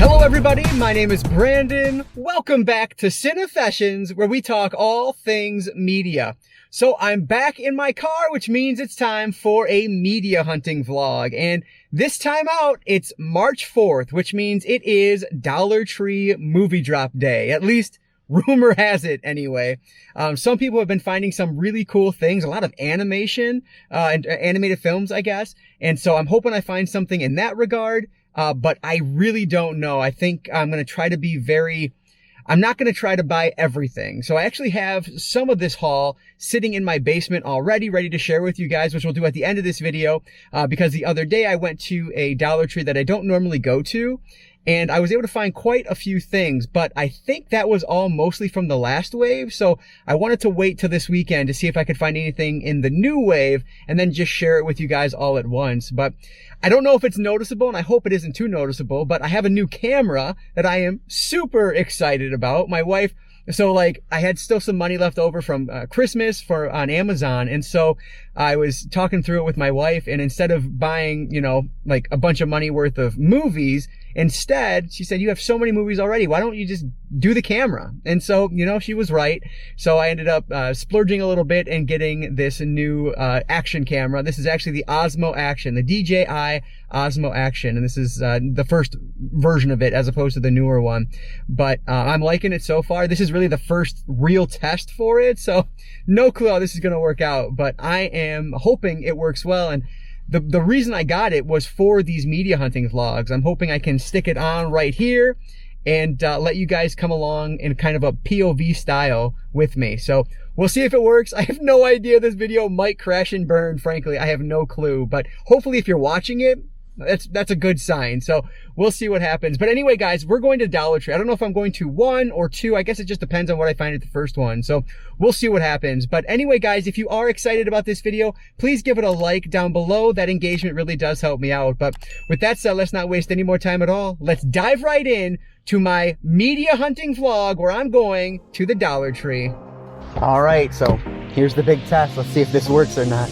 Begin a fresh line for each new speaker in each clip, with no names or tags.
Hello everybody, my name is Brandon. Welcome back to Cinefessions, where we talk all things media. So I'm back in my car, which means it's time for a media hunting vlog. And this time out, it's March 4th, which means it is Dollar Tree movie drop day. At least rumor has it anyway. Some people have been finding some really cool things, a lot of animation, and animated films, I guess. And so I'm hoping I find something in that regard. But I really don't know. I think I'm going to try to be I'm not going to try to buy everything. So I actually have some of this haul sitting in my basement already, ready to share with you guys, which we'll do at the end of this video, because the other day I went to a Dollar Tree that I don't normally go to, and I was able to find quite a few things, but I think that was all mostly from the last wave. So I wanted to wait till this weekend to see if I could find anything in the new wave and then just share it with you guys all at once. But I don't know if it's noticeable, and I hope it isn't too noticeable, but I have a new camera that I am super excited about. My wife, so like I had still some money left over from Christmas on Amazon. And so I was talking through it with my wife, and instead of buying, like a bunch of money worth of movies, instead, she said, you have so many movies already. Why don't you just do the camera? And so, she was right. So I ended up splurging a little bit and getting this new action camera. This is actually the Osmo Action, the DJI Osmo Action. And this is the first version of it as opposed to the newer one. But I'm liking it so far. This is really the first real test for it. So no clue how this is going to work out, but I am hoping it works well. And the reason I got it was for these media hunting vlogs. I'm hoping I can stick it on right here and let you guys come along in kind of a POV style with me. So we'll see if it works. I have no idea. This video might crash and burn, frankly. I have no clue. But hopefully if you're watching it, that's a good sign. So we'll see what happens. But anyway, guys, we're going to Dollar Tree. I don't know if I'm going to one or two. I guess it just depends on what I find at the first one. So we'll see what happens. But anyway, guys, if you are excited about this video, please give it a like down below. That engagement really does help me out. But with that said, let's not waste any more time at all. Let's dive right in to my media hunting vlog where I'm going to the Dollar Tree. All right, so here's the big test. Let's see if this works or not.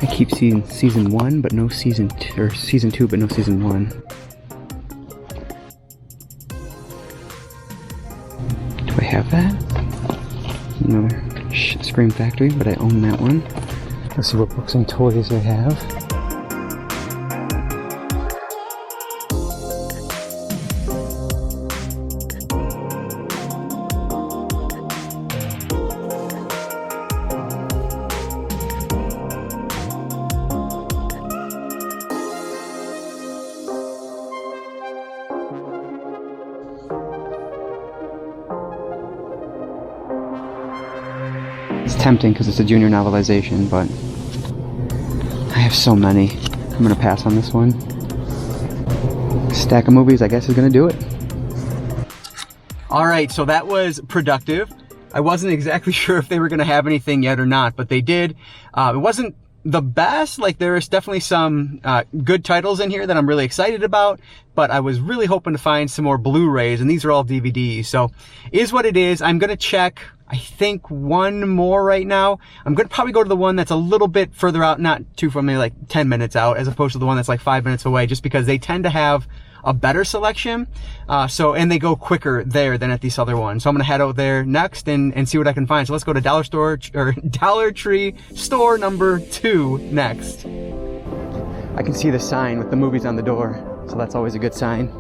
I keep seeing season 1, but no season 2, or season 2, but no season 1. Do I have that? Another Scream Factory, but I own that one. Let's see what books and toys I have. It's tempting because it's a junior novelization, but I have so many. I'm gonna pass on this one. Stack of movies, I guess, is gonna do it. All right, so that was productive. I wasn't exactly sure if they were gonna have anything yet or not, but they did. It wasn't the best. Like, there's definitely some good titles in here that I'm really excited about, but I was really hoping to find some more Blu-rays, and these are all DVDs. So is what it is. I'm gonna check, I think, one more right now. I'm gonna probably go to the one that's a little bit further out, not too far, maybe like 10 minutes out, as opposed to the one that's like 5 minutes away, just because they tend to have a better selection. And they go quicker there than at these other ones. So I'm gonna head out there next and see what I can find. So let's go to Dollar Tree store number 2 next. I can see the sign with the movies on the door, so that's always a good sign.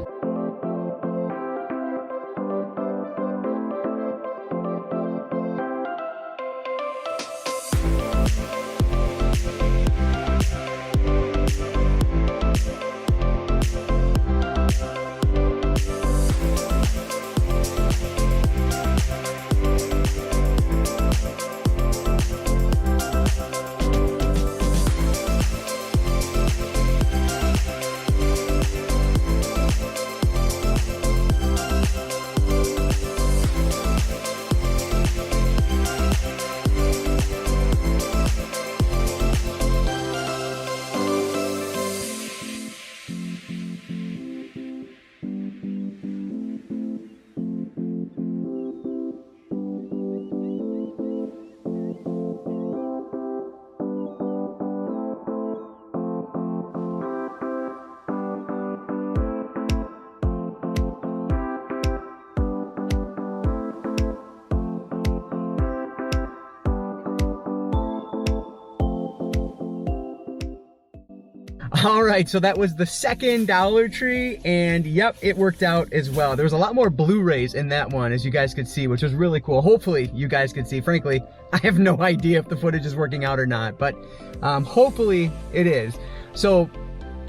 All right, so that was the second Dollar Tree, and yep, it worked out as well. There was a lot more Blu-rays in that one, as you guys could see, which was really cool. Hopefully you guys could see. Frankly, I have no idea if the footage is working out or not, but hopefully it is. So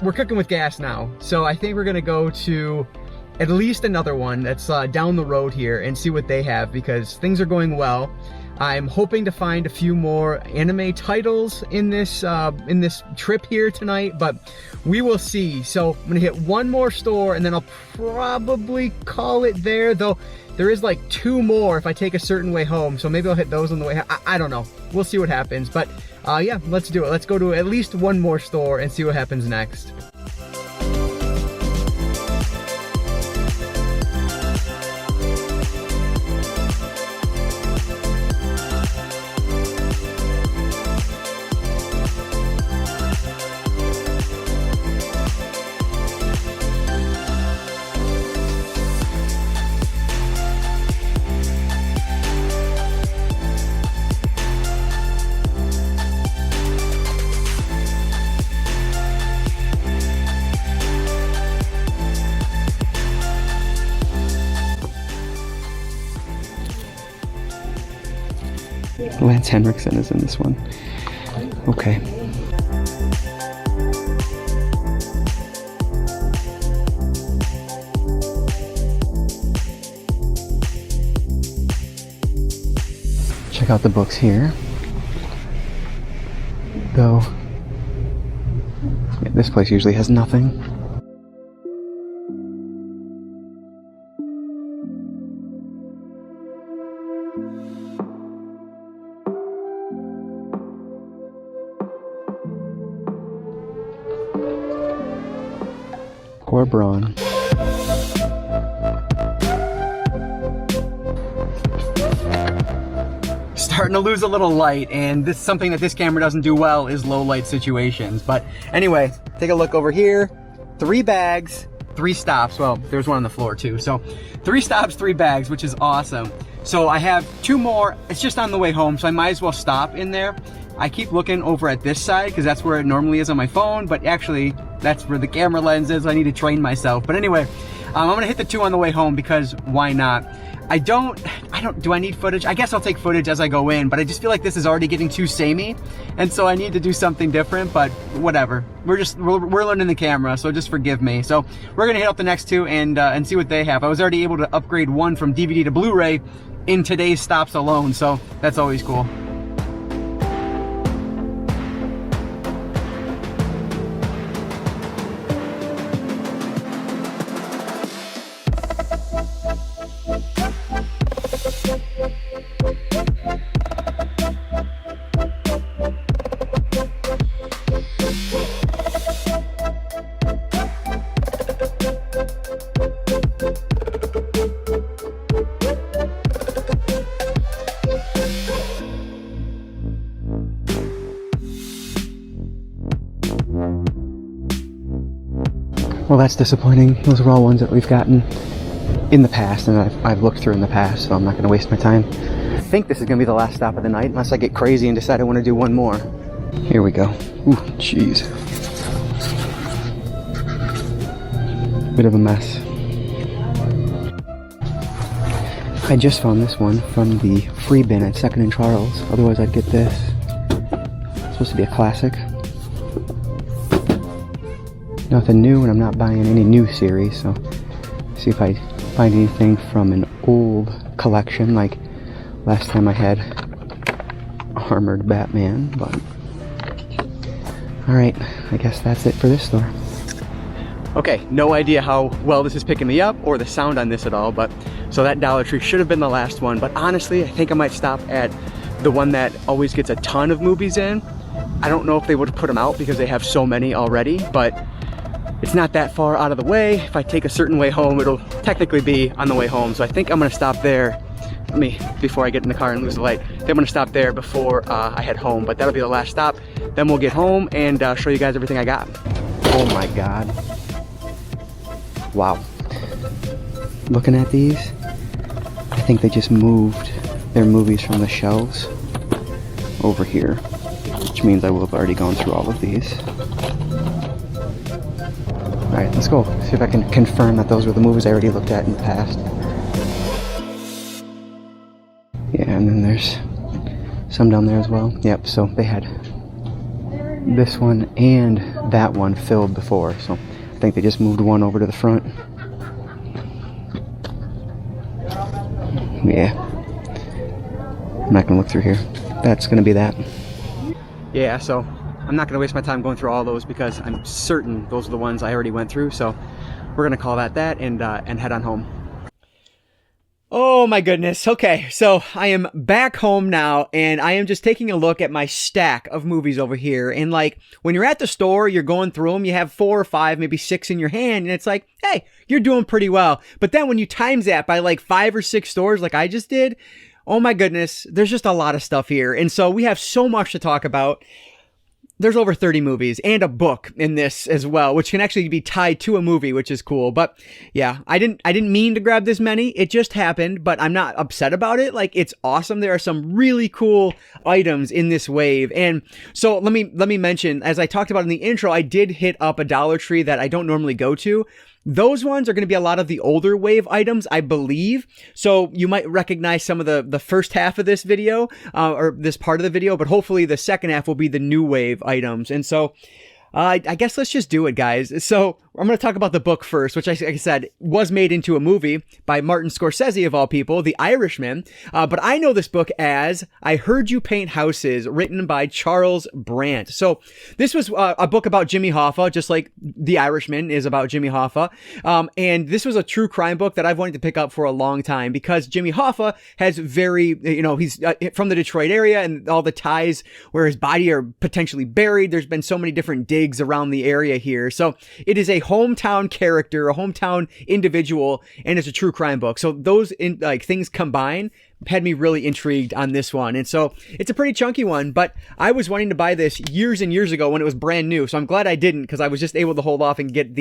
we're cooking with gas now. So I think we're gonna go to at least another one that's down the road here and see what they have, because things are going well. I'm hoping to find a few more anime titles in this trip here tonight, but we will see. So I'm gonna hit one more store and then I'll probably call it there, though there is like 2 more if I take a certain way home, so maybe I'll hit those on the way home. I don't know. We'll see what happens, but yeah, let's do it. Let's go to at least one more store and see what happens next. Lance Henriksen is in this one. Okay. Check out the books here. Though, yeah, this place usually has nothing. Or brawn. Starting to lose a little light, and this something that this camera doesn't do well is low light situations. But anyway, take a look over here. 3 bags, 3 stops. Well, there's one on the floor too. So 3 stops, 3 bags, which is awesome. So I have 2 more. It's just on the way home, so I might as well stop in there. I keep looking over at this side because that's where it normally is on my phone, but actually that's where the camera lens is. I need to train myself. But anyway, I'm gonna hit the 2 on the way home because why not? Do I need footage? I guess I'll take footage as I go in, but I just feel like this is already getting too samey, and so I need to do something different, but whatever. We're learning the camera, so just forgive me. So we're gonna hit up the next 2 and see what they have. I was already able to upgrade one from DVD to Blu-ray in today's stops alone, so that's always cool. Well, that's disappointing. Those are all ones that we've gotten in the past, and I've looked through in the past, so I'm not going to waste my time. I think this is going to be the last stop of the night, unless I get crazy and decide I want to do one more. Here we go. Ooh, jeez. Bit of a mess. I just found this one from the free bin at 2nd and Charles. Otherwise, I'd get this. It's supposed to be a classic. Nothing new, and I'm not buying any new series, so see if I find anything from an old collection, like last time I had Armored Batman, but alright, I guess that's it for this store. Okay, no idea how well this is picking me up or the sound on this at all, but so that Dollar Tree should have been the last one, but honestly, I think I might stop at the one that always gets a ton of movies in. I don't know if they would put them out because they have so many already, but it's not that far out of the way. If I take a certain way home, it'll technically be on the way home. So I think I'm gonna stop there. Before I get in the car and lose the light, I think I'm gonna stop there before I head home, but that'll be the last stop. Then we'll get home and show you guys everything I got. Oh my God. Wow. Looking at these, I think they just moved their movies from the shelves over here, which means I will have already gone through all of these. Alright, let's go. See if I can confirm that those were the movies I already looked at in the past. Yeah, and then there's some down there as well. Yep, so they had this one and that one filled before, so I think they just moved one over to the front. Yeah. I'm not gonna look through here. That's gonna be that. Yeah, so I'm not going to waste my time going through all those because I'm certain those are the ones I already went through. So we're going to call that and head on home. Oh my goodness. Okay, so I am back home now and I am just taking a look at my stack of movies over here. And like when you're at the store, you're going through them, you have 4 or 5, maybe 6 in your hand, and it's like, hey, you're doing pretty well. But then when you times that by like 5 or 6 stores like I just did, oh my goodness, there's just a lot of stuff here. And so we have so much to talk about. There's over 30 movies and a book in this as well, which can actually be tied to a movie, which is cool. But yeah, I didn't mean to grab this many. It just happened, but I'm not upset about it. Like, it's awesome. There are some really cool items in this wave. And so let me mention, as I talked about in the intro, I did hit up a Dollar Tree that I don't normally go to. Those ones are going to be a lot of the older wave items, I believe. So you might recognize some of the first half of this video, or this part of the video, but hopefully the second half will be the new wave items. And so I guess let's just do it, guys. So I'm going to talk about the book first, which, like I said, was made into a movie by Martin Scorsese, of all people, The Irishman. But I know this book as I Heard You Paint Houses, written by Charles Brandt. So this was a book about Jimmy Hoffa, just like The Irishman is about Jimmy Hoffa. And this was a true crime book that I've wanted to pick up for a long time because Jimmy Hoffa has very, he's from the Detroit area and all the ties where his body are potentially buried. There's been so many different digs around the area here. So it is a hometown character, a hometown individual, and it's a true crime book. So those things combined had me really intrigued on this one. And so it's a pretty chunky one, but I was wanting to buy this years and years ago when it was brand new. So I'm glad I didn't, because I was just able to hold off and get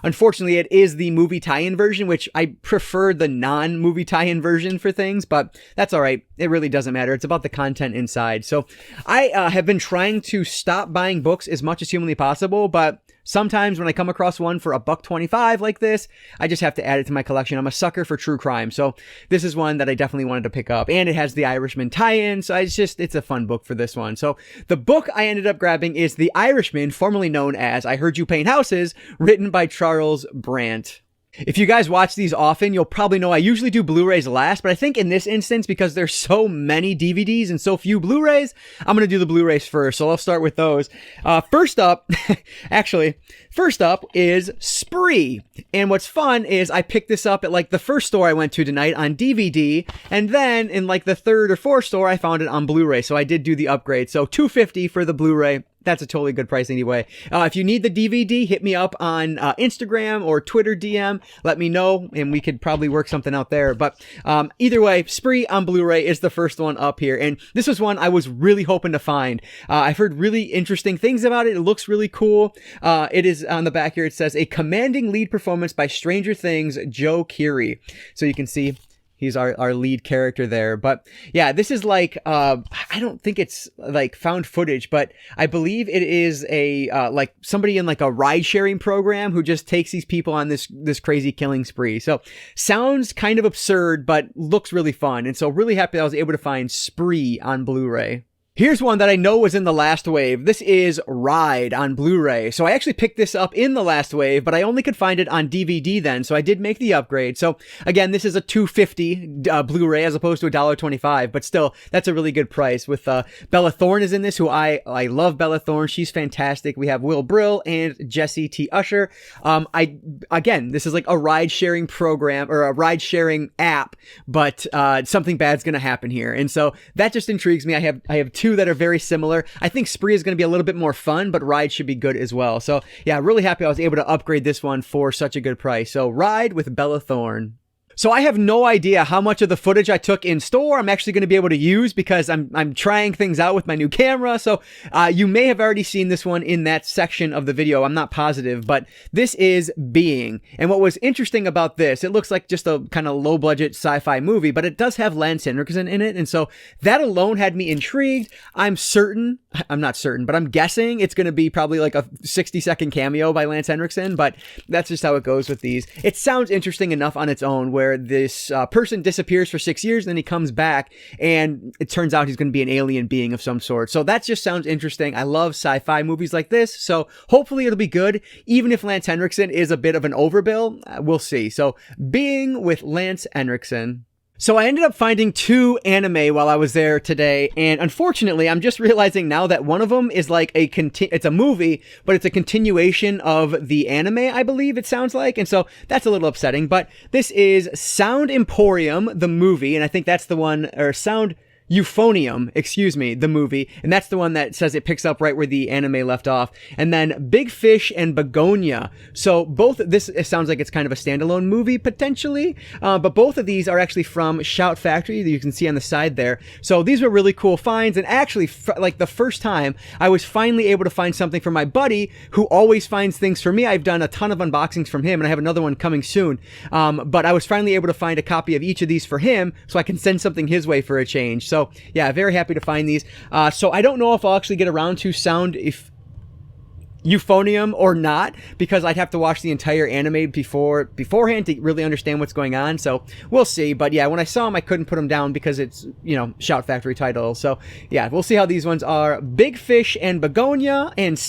unfortunately it is the movie tie-in version, which I prefer the non-movie tie-in version for things, but that's all right. It really doesn't matter. It's about the content inside. So I have been trying to stop buying books as much as humanly possible, but sometimes when I come across one for $1.25 like this, I just have to add it to my collection. I'm a sucker for true crime. So this is one that I definitely wanted to pick up, and it has the Irishman tie-in. So it's a fun book for this one. So the book I ended up grabbing is The Irishman, formerly known as I Heard You Paint Houses, written by Charles Brandt. If you guys watch these often, you'll probably know I usually do Blu-rays last, but I think in this instance, because there's so many DVDs and so few Blu-rays, I'm going to do the Blu-rays first. So I'll start with those. First up is Spree. And what's fun is I picked this up at the first store I went to tonight on DVD, and then in the third or fourth store, I found it on Blu-ray. So I did do the upgrade. So $2.50 for the Blu-ray. that's a totally good price anyway. If you need the DVD, hit me up on Instagram or Twitter DM. Let me know, and we could probably work something out there. But either way, Spree on Blu-ray is the first one up here. And this was one I was really hoping to find. I've heard really interesting things about it. It looks really cool. It is on the back here. It says, a commanding lead performance by Stranger Things' Joe Keery. So you can see he's our lead character there. But yeah, this is like, I don't think it's like found footage, but I believe it is a, like somebody in like a ride sharing program who just takes these people on this crazy killing spree. So sounds kind of absurd, but looks really fun. And so really happy I was able to find Spree on Blu-ray. Here's one that I know was in the last wave. This is Ride on Blu-ray. So I actually picked this up in the last wave, but I only could find it on DVD then, so I did make the upgrade. So again, this is a $2.50 Blu-ray as opposed to $1.25, but still, that's a really good price. With Bella Thorne is in this, who I love Bella Thorne. She's fantastic. We have Will Brill and Jesse T. Usher. Again, this is like a ride-sharing program or a ride-sharing app, but something bad's gonna happen here, and so that just intrigues me. I have two that are very similar. I think Spree is going to be a little bit more fun, but Ride should be good as well. So yeah, really happy I was able to upgrade this one for such a good price. So Ride with Bella Thorne. So I have no idea how much of the footage I took in store I'm actually going to be able to use, because I'm trying things out with my new camera. So you may have already seen this one in that section of the video. I'm not positive, but this is Being. And what was interesting about this, it looks like just a kind of low budget sci-fi movie, but it does have Lance Henriksen in it. And so that alone had me intrigued. I'm not certain, but I'm guessing it's going to be probably like a 60-second cameo by Lance Henriksen, but that's just how it goes with these. It sounds interesting enough on its own, where this person disappears for 6 years, and then he comes back, and it turns out he's going to be an alien being of some sort. So that just sounds interesting. I love sci-fi movies like this, so hopefully it'll be good. Even if Lance Henriksen is a bit of an overbill, we'll see. So Being with Lance Henriksen. So I ended up finding two anime while I was there today, and unfortunately, I'm just realizing now that one of them is like it's a movie, but it's a continuation of the anime, I believe it sounds like, and so that's a little upsetting. But this is Sound Emporium, the movie, and I think that's the one, or Sound Euphonium, excuse me, the movie, and that's the one that says it picks up right where the anime left off. And then Big Fish and Begonia. So both, this it sounds like it's kind of a standalone movie potentially, but both of these are actually from Shout Factory that you can see on the side there. So these were really cool finds, and actually like the first time I was finally able to find something for my buddy who always finds things for me. I've done a ton of unboxings from him, and I have another one coming soon. But I was finally able to find a copy of each of these for him, so I can send something his way for a change. So yeah, very happy to find these. So I don't know if I'll actually get around to Sound Euphonium or not, because I'd have to watch the entire anime beforehand to really understand what's going on. So we'll see. But yeah, when I saw them, I couldn't put them down because it's, you know, Shout Factory title. So yeah, we'll see how these ones are. Big Fish and Begonia and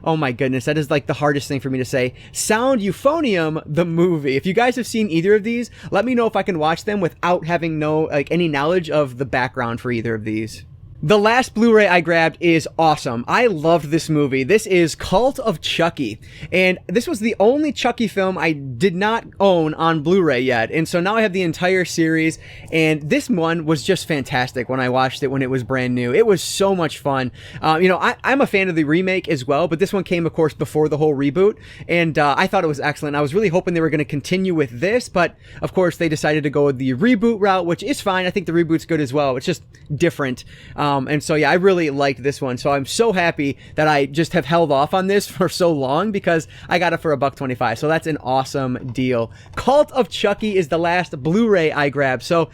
oh my goodness, that is like the hardest thing for me to say. Sound Euphonium, the movie. If you guys have seen either of these, let me know if I can watch them without having any knowledge of the background for either of these. The last Blu-ray I grabbed is awesome. I loved this movie. This is Cult of Chucky. And this was the only Chucky film I did not own on Blu-ray yet. And so now I have the entire series. And this one was just fantastic when I watched it when it was brand new. It was so much fun. You know, I'm a fan of the remake as well, but this one came, of course, before the whole reboot. And I thought it was excellent. I was really hoping they were going to continue with this, but of course they decided to go with the reboot route, which is fine. I think the reboot's good as well. It's just different. And so, yeah, I really liked this one. So I'm so happy that I just have held off on this for so long, because I got it for $1.25. So that's an awesome deal. Cult of Chucky is the last Blu-ray I grabbed. So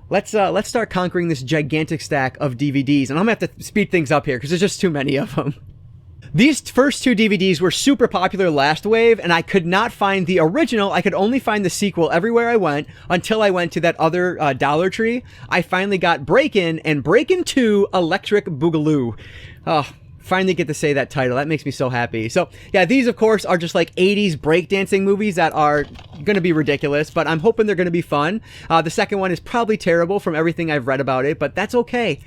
let's start conquering this gigantic stack of DVDs. And I'm going to have to speed things up here because there's just too many of them. These first two DVDs were super popular last wave, and I could not find the original. I could only find the sequel everywhere I went until I went to that other Dollar Tree. I finally got Breakin' and Breakin' 2 Electric Boogaloo. Oh, finally get to say that title. That makes me so happy. So yeah, these of course are just like 80s breakdancing movies that are going to be ridiculous, but I'm hoping they're going to be fun. The second one is probably terrible from everything I've read about it, but that's okay.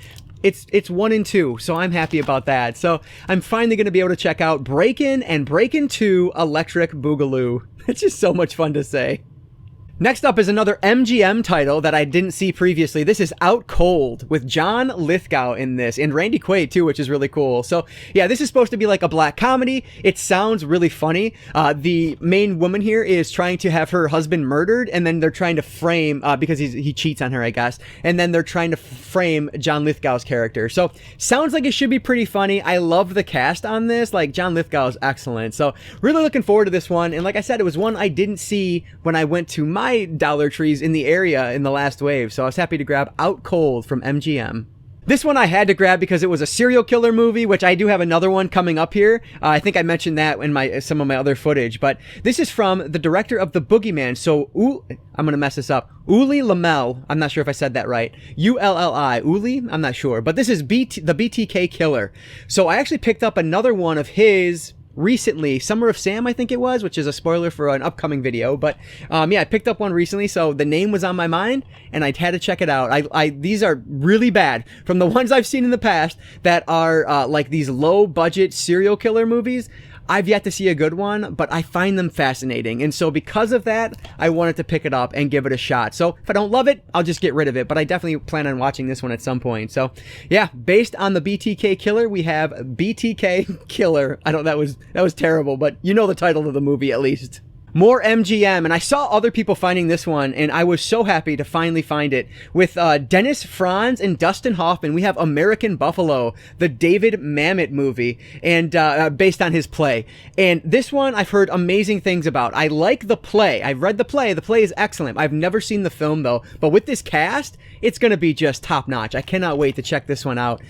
It's 1 and 2, so I'm happy about that. So I'm finally going to be able to check out Breakin' and Breakin' 2 Electric Boogaloo. It's just so much fun to say. Next up is another MGM title that I didn't see previously. This is Out Cold with John Lithgow in this, and Randy Quaid too, which is really cool. So yeah, this is supposed to be like a black comedy. It sounds really funny. The main woman here is trying to have her husband murdered, and then they're trying to frame, because he cheats on her, I guess, and then they're trying to frame John Lithgow's character. So sounds like it should be pretty funny. I love the cast on this. Like, John Lithgow is excellent. So really looking forward to this one. And like I said, it was one I didn't see when I went to my Dollar Trees in the area in the last wave, so I was happy to grab Out Cold from MGM. This one I had to grab because it was a serial killer movie, which I do have another one coming up here. I think I mentioned that in some of my other footage, but this is from the director of The Boogeyman. So I'm gonna mess this up. Uli Lamel. I'm not sure if I said that right. Ulli. Uli? I'm not sure, but this is the BTK Killer. So I actually picked up another one of his recently, Summer of Sam, I think it was, which is a spoiler for an upcoming video. But yeah, I picked up one recently, so the name was on my mind, and I had to check it out. These are really bad from the ones I've seen in the past that are like these low budget serial killer movies. I've yet to see a good one, but I find them fascinating. And so because of that, I wanted to pick it up and give it a shot. So if I don't love it, I'll just get rid of it. But I definitely plan on watching this one at some point. So yeah, based on the BTK Killer, we have BTK Killer. That was terrible, but you know the title of the movie at least. More MGM, and I saw other people finding this one, and I was so happy to finally find it. With Dennis Franz and Dustin Hoffman, we have American Buffalo, the David Mamet movie, and based on his play. And this one I've heard amazing things about. I like the play. I've read the play. The play is excellent. I've never seen the film, though. But with this cast, it's going to be just top-notch. I cannot wait to check this one out.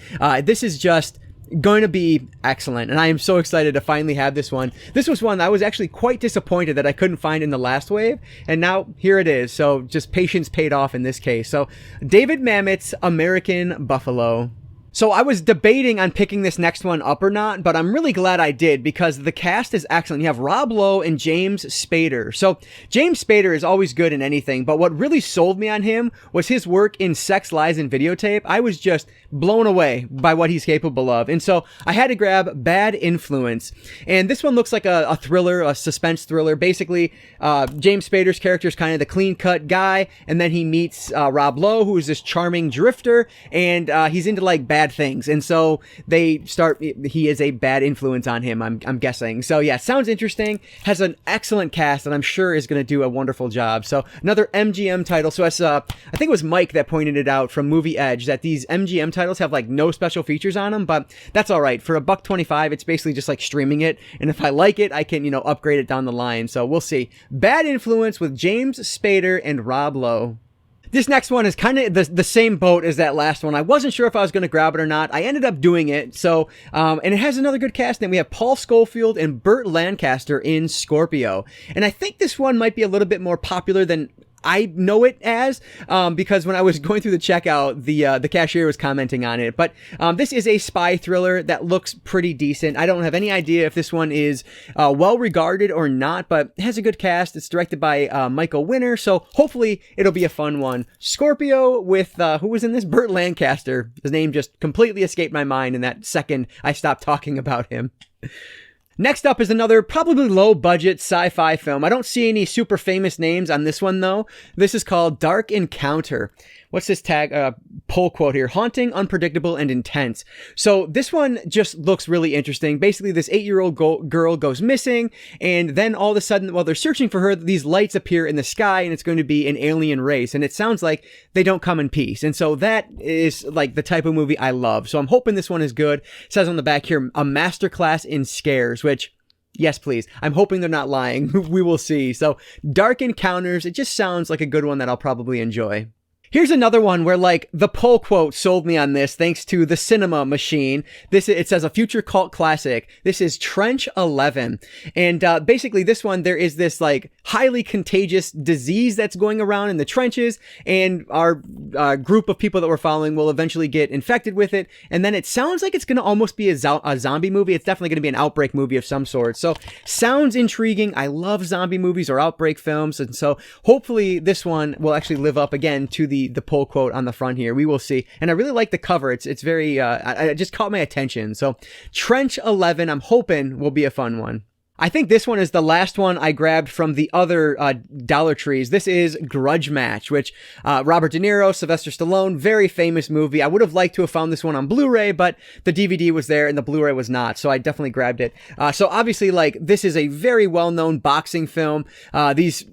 This is just going to be excellent, and I am so excited to finally have this one. This was one I was actually quite disappointed that I couldn't find in the last wave, and now here it is. So just patience paid off in this case. So David Mamet's American Buffalo. So I was debating on picking this next one up or not, but I'm really glad I did because the cast is excellent. You have Rob Lowe and James Spader. So James Spader is always good in anything, but what really sold me on him was his work in Sex, Lies, and Videotape. I was just blown away by what he's capable of. And so I had to grab Bad Influence. And this one looks like a thriller, a suspense thriller. Basically, James Spader's character is kind of the clean-cut guy, and then he meets Rob Lowe, who is this charming drifter, and he's into like bad things, and so he is a bad influence on him, I'm guessing. So yeah, sounds interesting, has an excellent cast, and I'm sure is going to do a wonderful job. So another MGM title. So as I think it was Mike that pointed it out from Movie Edge, that these MGM titles have like no special features on them, but that's all right. For $1.25, it's basically just like streaming it, and if I like it, I can, upgrade it down the line. So we'll see. Bad Influence with James Spader and Rob Lowe. This next one is kind of the same boat as that last one. I wasn't sure if I was going to grab it or not. I ended up doing it. So, and it has another good cast name. We have Paul Schofield and Burt Lancaster in Scorpio. And I think this one might be a little bit more popular than I know it as, because when I was going through the checkout, the cashier was commenting on it. But this is a spy thriller that looks pretty decent. I don't have any idea if this one is well regarded or not, but it has a good cast. It's directed by Michael Winner, so hopefully it'll be a fun one. Scorpio with who was in this? Burt Lancaster. His name just completely escaped my mind in that second I stopped talking about him. Next up is another probably low-budget sci-fi film. I don't see any super famous names on this one, though. This is called Dark Encounter. What's this tag, poll quote here? Haunting, unpredictable, and intense. So this one just looks really interesting. Basically, this 8-year-old girl goes missing, and then all of a sudden, while they're searching for her, these lights appear in the sky, and it's going to be an alien race. And it sounds like they don't come in peace. And so that is like the type of movie I love. So I'm hoping this one is good. It says on the back here, a masterclass in scares, which, yes, please. I'm hoping they're not lying. We will see. So Dark Encounters, it just sounds like a good one that I'll probably enjoy. Here's another one where, like, the poll quote sold me on this thanks to the Cinema Machine. It says a future cult classic. This is Trench 11. And basically this one, there is this, like, highly contagious disease that's going around in the trenches, and our group of people that we're following will eventually get infected with it. And then it sounds like it's going to almost be a zombie movie. It's definitely going to be an outbreak movie of some sort. So sounds intriguing. I love zombie movies or outbreak films. And so hopefully this one will actually live up again to the poll quote on the front here. We will see. And I really like the cover. It's very, it just caught my attention. So Trench 11, I'm hoping will be a fun one. I think this one is the last one I grabbed from the other Dollar Trees. This is Grudge Match, which Robert De Niro, Sylvester Stallone, very famous movie. I would have liked to have found this one on Blu-ray, but the DVD was there and the Blu-ray was not, so I definitely grabbed it. So obviously, like, this is a very well-known boxing film. These,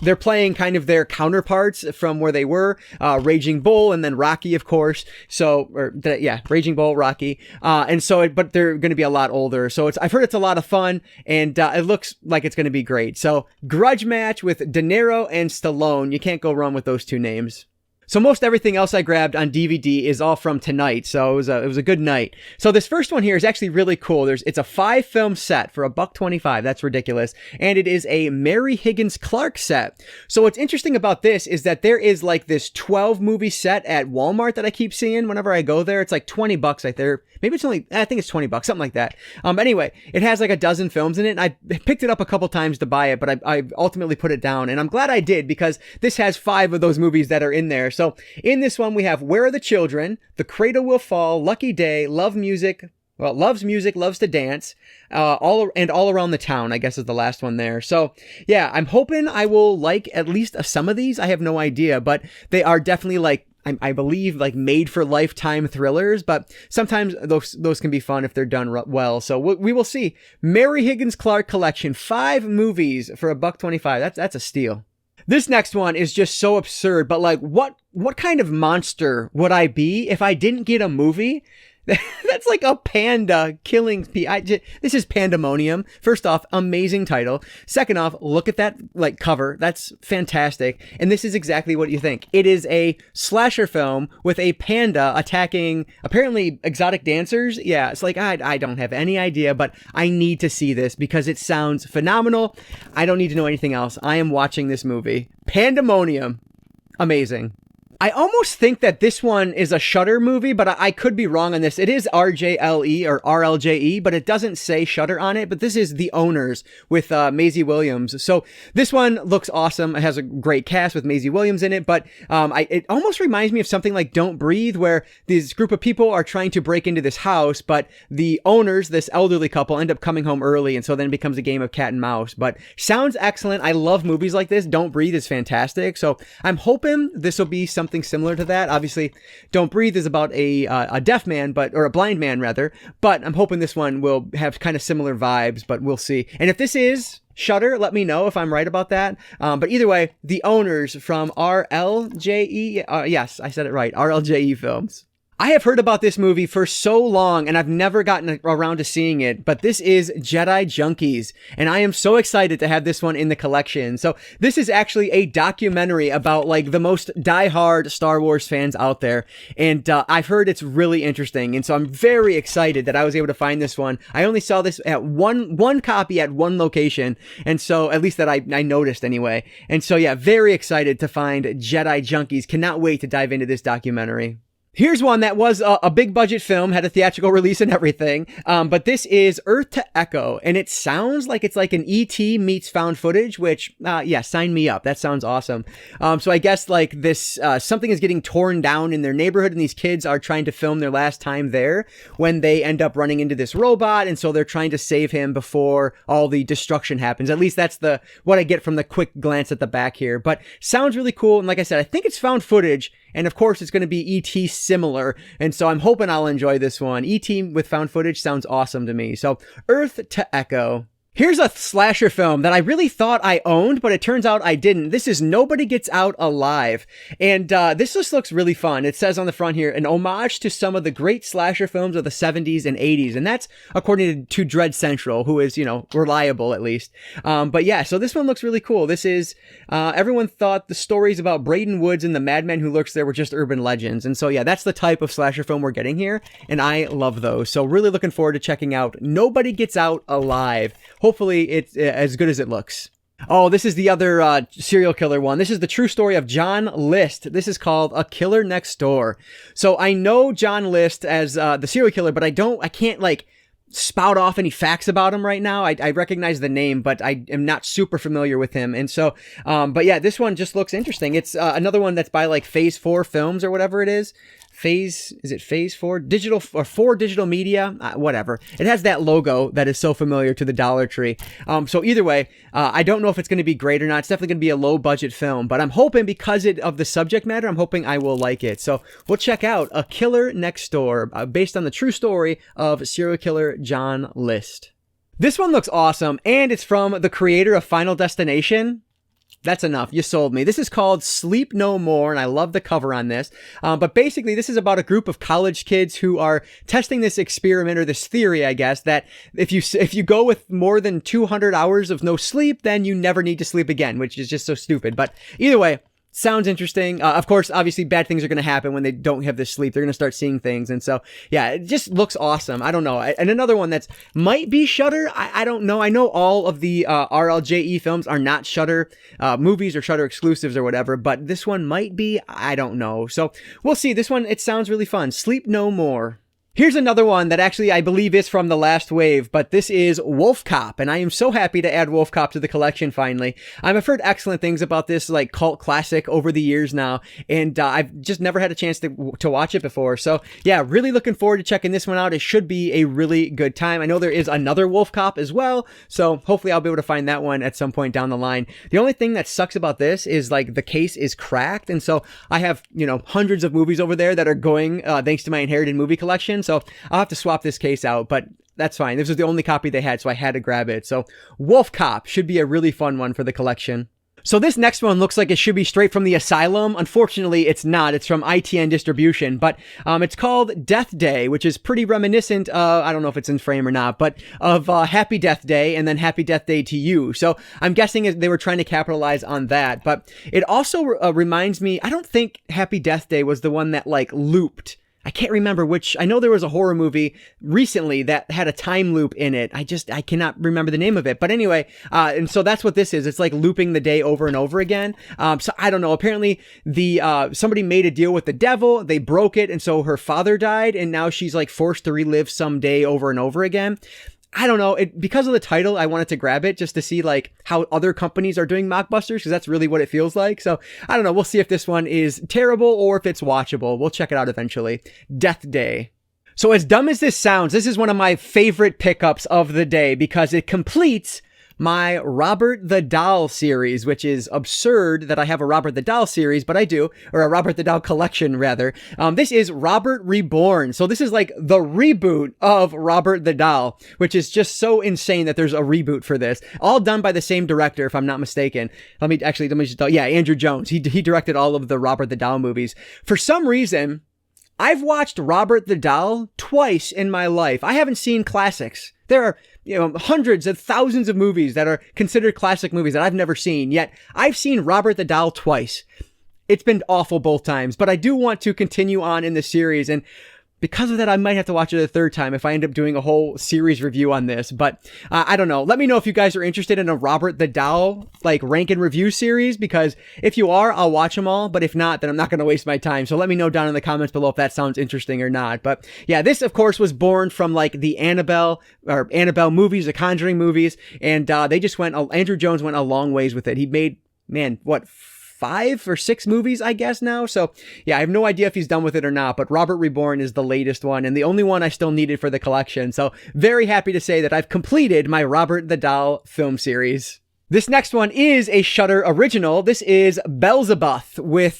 they're playing kind of their counterparts from where they were, Raging Bull and then Rocky, of course. Raging Bull, Rocky. But they're going to be a lot older. So I've heard it's a lot of fun. And it looks like it's going to be great. So Grudge Match with De Niro and Stallone. You can't go wrong with those two names. So most everything else I grabbed on DVD is all from tonight. So it was a good night. So this first one here is actually really cool. It's a 5-film set for $1.25. That's ridiculous. And it is a Mary Higgins Clark set. So what's interesting about this is that there is like this 12 movie set at Walmart that I keep seeing whenever I go there. It's like $20 right there. Maybe it's I think it's $20, something like that. Anyway, it has like a dozen films in it. And I picked it up a couple times to buy it, but I ultimately put it down. And I'm glad I did, because this has 5 of those movies that are in there. So in this one, we have Where Are the Children, The Cradle Will Fall, Lucky Day, Loves Music, Loves to Dance, All Around the Town, I guess is the last one there. So yeah, I'm hoping I will like at least some of these. I have no idea, but they are definitely like, I believe, like made for lifetime thrillers, but sometimes those can be fun if they're done well. So we will see. Mary Higgins Clark collection, 5 movies for $1.25. That's a steal. This next one is just so absurd, but like, what kind of monster would I be if I didn't get a movie? That's like a panda killing people. This is Pandemonium. First off, amazing title. Second off, look at that like cover. That's fantastic. And this is exactly what you think. It is a slasher film with a panda attacking apparently exotic dancers. Yeah, it's like, I don't have any idea, but I need to see this because it sounds phenomenal. I don't need to know anything else. I am watching this movie. Pandemonium. Amazing. I almost think that this one is a Shudder movie, but I could be wrong on this. It is RJLE or RLJE, but it doesn't say Shudder on it. But this is The Owners with Maisie Williams. So this one looks awesome. It has a great cast with Maisie Williams in it, but it almost reminds me of something like Don't Breathe, where this group of people are trying to break into this house, but the owners, this elderly couple, end up coming home early, and so then it becomes a game of cat and mouse. But sounds excellent. I love movies like this. Don't Breathe is fantastic. So I'm hoping this will be something similar to that. Obviously, Don't Breathe is about a deaf man, or a blind man rather, but I'm hoping this one will have kind of similar vibes, but we'll see. And if this is Shudder, let me know if I'm right about that. But either way, The Owners from RLJE, yes, I said it right, RLJE Films. I have heard about this movie for so long, and I've never gotten around to seeing it, but this is Jedi Junkies, and I am so excited to have this one in the collection. So this is actually a documentary about like the most diehard Star Wars fans out there, and I've heard it's really interesting, and so I'm very excited that I was able to find this one. I only saw this at one copy at one location, and so at least that I noticed anyway. And so yeah, very excited to find Jedi Junkies. Cannot wait to dive into this documentary. Here's one that was a big budget film, had a theatrical release and everything. But this is Earth to Echo, and it sounds like it's like an E.T. meets found footage, which, yeah, sign me up. That sounds awesome. So I guess like this, something is getting torn down in their neighborhood, and these kids are trying to film their last time there when they end up running into this robot. And so they're trying to save him before all the destruction happens. At least that's what I get from the quick glance at the back here. But sounds really cool. And like I said, I think it's found footage. And of course, it's going to be E.T. similar. And so I'm hoping I'll enjoy this one. E.T. with found footage sounds awesome to me. So Earth to Echo. Here's a slasher film that I really thought I owned, but it turns out I didn't. This is Nobody Gets Out Alive. And this just looks really fun. It says on the front here, an homage to some of the great slasher films of the 70s and 80s. And that's according to Dread Central, who is, reliable at least. But yeah, so this one looks really cool. This is, everyone thought the stories about Braden Woods and the madman who lurks there were just urban legends. And so yeah, that's the type of slasher film we're getting here. And I love those. So really looking forward to checking out Nobody Gets Out Alive. Hopefully it's as good as it looks. Oh, this is the other serial killer one. This is the true story of John List. This is called A Killer Next Door. So I know John List as the serial killer, but I can't like spout off any facts about him right now. I recognize the name, but I am not super familiar with him. And so, but yeah, this one just looks interesting. It's another one that's by like Phase 4 Films or whatever it is. is it Phase 4? Digital, or 4 Digital Media? Whatever. It has that logo that is so familiar to the Dollar Tree. So either way, I don't know if it's going to be great or not. It's definitely going to be a low budget film, but I'm hoping because of the subject matter, I'm hoping I will like it. So we'll check out A Killer Next Door, based on the true story of serial killer John List. This one looks awesome, and it's from the creator of Final Destination. That's enough. You sold me. This is called Sleep No More, and I love the cover on this. But basically, this is about a group of college kids who are testing this experiment, or this theory, I guess, that if you go with more than 200 hours of no sleep, then you never need to sleep again, which is just so stupid. But either way, sounds interesting. Of course, obviously, bad things are going to happen when they don't have this sleep. They're going to start seeing things. And so, yeah, it just looks awesome. I don't know. And another one that's might be Shudder. I don't know. I know all of the RLJE films are not Shudder movies or Shudder exclusives or whatever, but this one might be. I don't know. So we'll see. This one, it sounds really fun. Sleep No More. Here's another one that actually I believe is from the last wave, but this is Wolf Cop, and I am so happy to add Wolf Cop to the collection finally. I've heard excellent things about this like cult classic over the years now, and I've just never had a chance to watch it before. So yeah, really looking forward to checking this one out. It should be a really good time. I know there is another Wolf Cop as well, so hopefully I'll be able to find that one at some point down the line. The only thing that sucks about this is like the case is cracked, and so I have, hundreds of movies over there that are going thanks to my inherited movie collection. So I'll have to swap this case out, but that's fine. This was the only copy they had, so I had to grab it. So Wolf Cop should be a really fun one for the collection. So this next one looks like it should be straight from the Asylum. Unfortunately, it's not. It's from ITN Distribution, but it's called Death Day, which is pretty reminiscent, I don't know if it's in frame or not, but of Happy Death Day and then Happy Death Day to You. So I'm guessing they were trying to capitalize on that, but it also reminds me, I don't think Happy Death Day was the one that like looped. I can't remember which. I know there was a horror movie recently that had a time loop in it. I cannot remember the name of it. But anyway, and so that's what this is. It's like looping the day over and over again. So I don't know. Apparently somebody made a deal with the devil. They broke it. And so her father died. And now she's like forced to relive some day over and over again. I don't know. Because of the title, I wanted to grab it just to see like how other companies are doing mockbusters, because that's really what it feels like. So I don't know. We'll see if this one is terrible or if it's watchable. We'll check it out eventually. Death Day. So as dumb as this sounds, this is one of my favorite pickups of the day because it completes my Robert the Doll series, which is absurd that I have a Robert the Doll series, but I do, or a Robert the Doll collection rather. This is Robert Reborn. So this is like the reboot of Robert the Doll, which is just so insane that there's a reboot for this. All done by the same director, if I'm not mistaken. Let me just, Andrew Jones. He directed all of the Robert the Doll movies. For some reason, I've watched Robert the Doll twice in my life. I haven't seen classics. There are, hundreds of thousands of movies that are considered classic movies that I've never seen. Yet I've seen Robert the Doll twice. It's been awful both times, but I do want to continue on in the series. And because of that, I might have to watch it a third time if I end up doing a whole series review on this. But I don't know. Let me know if you guys are interested in a Robert the Doll like rank and review series, because if you are, I'll watch them all. But if not, then I'm not going to waste my time. So let me know down in the comments below if that sounds interesting or not. But yeah, this of course was born from like the Annabelle movies, the Conjuring movies, and Andrew Jones went a long ways with it. He made, 5 or 6 movies, I guess, now. So yeah, I have no idea if he's done with it or not, but Robert Reborn is the latest one and the only one I still needed for the collection. So very happy to say that I've completed my Robert the Doll film series. This next one is a Shudder original. This is Beelzebub with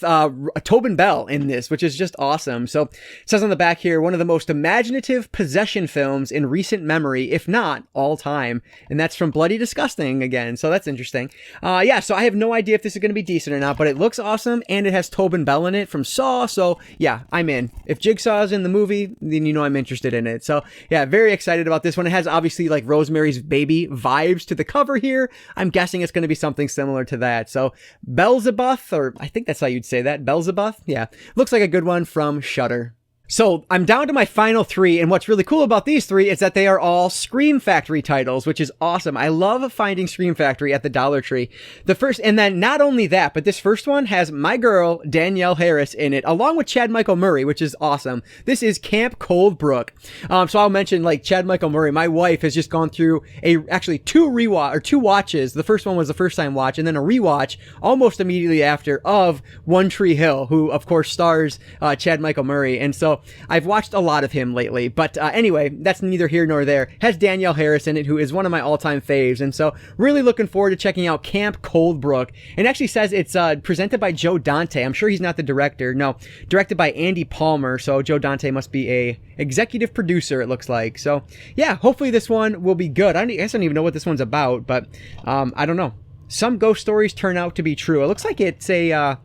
Tobin Bell in this, which is just awesome. So it says on the back here, one of the most imaginative possession films in recent memory, if not all time. And that's from Bloody Disgusting again. So that's interesting. So I have no idea if this is going to be decent or not, but it looks awesome. And it has Tobin Bell in it from Saw. So yeah, I'm in. If Jigsaw's in the movie, then I'm interested in it. So yeah, very excited about this one. It has obviously like Rosemary's Baby vibes to the cover here. I'm guessing it's going to be something similar to that. So Beelzebub, or I think that's how you'd say that. Beelzebub. Yeah. Looks like a good one from Shudder. So I'm down to my final 3, and what's really cool about these 3 is that they are all Scream Factory titles, which is awesome. I love finding Scream Factory at the Dollar Tree. The first, and then not only that, but this first one has my girl, Danielle Harris, in it, along with Chad Michael Murray, which is awesome. This is Camp Coldbrook. So I'll mention, like, Chad Michael Murray. My wife has just gone through actually 2 watches. The first one was the first time watch, and then a rewatch almost immediately after of One Tree Hill, who of course stars Chad Michael Murray. And so I've watched a lot of him lately, but anyway, that's neither here nor there. Has Danielle Harris in it, who is one of my all-time faves, and so really looking forward to checking out Camp Coldbrook. It actually says it's presented by Joe Dante. I'm sure he's not the director. No, directed by Andy Palmer, so Joe Dante must be a executive producer, it looks like. So yeah, hopefully this one will be good. I guess I don't even know what this one's about, but I don't know. Some ghost stories turn out to be true. It looks like it's a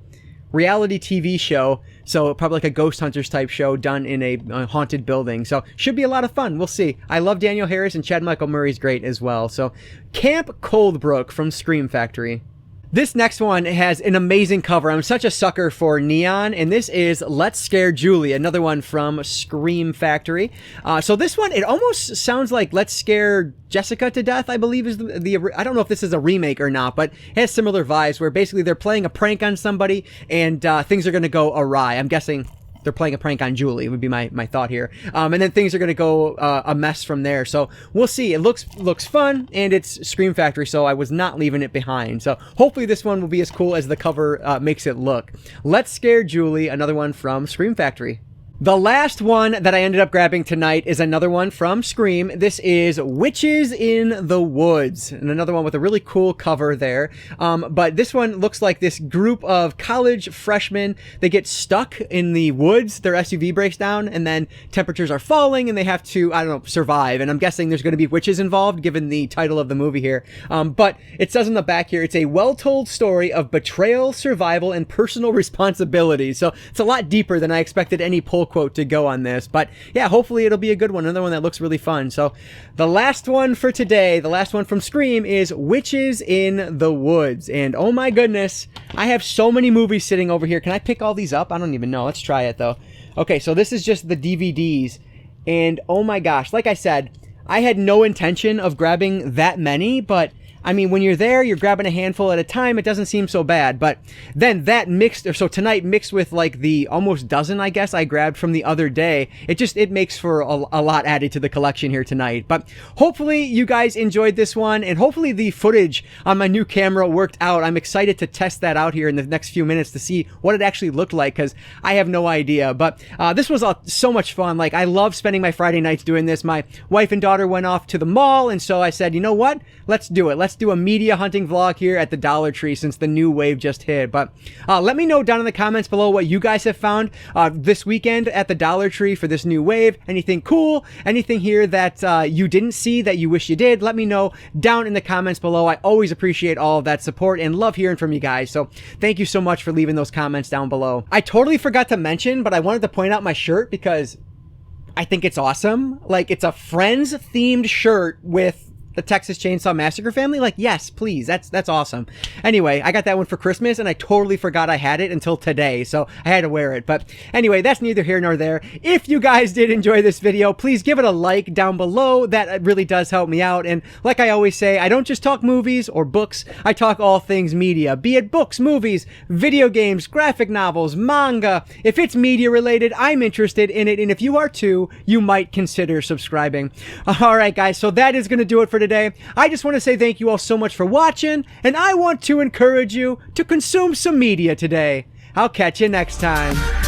reality TV show, so probably like a Ghost Hunters type show done in a haunted building. So should be a lot of fun. We'll see. I love Daniel Harris, and Chad Michael Murray's great as well. So Camp Coldbrook from Scream Factory. This next one has an amazing cover. I'm such a sucker for neon, and this is Let's Scare Julie, another one from Scream Factory. So this one, it almost sounds like Let's Scare Jessica to Death, I believe is the I don't know if this is a remake or not, but it has similar vibes where basically they're playing a prank on somebody and things are going to go awry. I'm guessing they're playing a prank on Julie, would be my thought here. And then things are going to go a mess from there. So we'll see. It looks fun, and it's Scream Factory, so I was not leaving it behind. So hopefully this one will be as cool as the cover makes it look. Let's Scare Julie, another one from Scream Factory. The last one that I ended up grabbing tonight is another one from Scream. This is Witches in the Woods, and another one with a really cool cover there. But this one looks like this group of college freshmen. They get stuck in the woods. Their SUV breaks down, and then temperatures are falling, and they have to, I don't know, survive. And I'm guessing there's going to be witches involved, given the title of the movie here. But it says on the back here, it's a well-told story of betrayal, survival, and personal responsibility. So it's a lot deeper than I expected any pull quote to go on this, but yeah, hopefully it'll be a good one, another one that looks really fun. So the last one for today, the last one from Scream, is Witches in the Woods. And oh my goodness, I have so many movies sitting over here. Can I pick all these up? I don't even know. Let's try it though. Okay, so this is just the DVDs, and oh my gosh, like I said, I had no intention of grabbing that many, but I mean, when you're there, you're grabbing a handful at a time, it doesn't seem so bad. But then that so tonight mixed with like the almost dozen, I guess, I grabbed from the other day, it makes for a lot added to the collection here tonight. But hopefully you guys enjoyed this one, and hopefully the footage on my new camera worked out. I'm excited to test that out here in the next few minutes to see what it actually looked like, because I have no idea. But this was so much fun. Like, I love spending my Friday nights doing this. My wife and daughter went off to the mall, and so I said, you know what? Let's do it. Let's do a media hunting vlog here at the Dollar Tree since the new wave just hit. But let me know down in the comments below what you guys have found this weekend at the Dollar Tree for this new wave. Anything cool? Anything here that you didn't see that you wish you did? Let me know down in the comments below. I always appreciate all of that support and love hearing from you guys. So thank you so much for leaving those comments down below. I totally forgot to mention, but I wanted to point out my shirt because I think it's awesome. Like, it's a Friends themed shirt with the Texas Chainsaw Massacre family. Like, yes, please, that's awesome. Anyway, I got that one for Christmas, and I totally forgot I had it until today, so I had to wear it. But anyway, that's neither here nor there. If you guys did enjoy this video, please give it a like down below. That really does help me out. And like I always say, I don't just talk movies or books, I talk all things media, be it books, movies, video games, graphic novels, manga. If it's media related, I'm interested in it, and if you are too, you might consider subscribing. Alright guys, so that is going to do it for today. I just want to say thank you all so much for watching, and I want to encourage you to consume some media today. I'll catch you next time.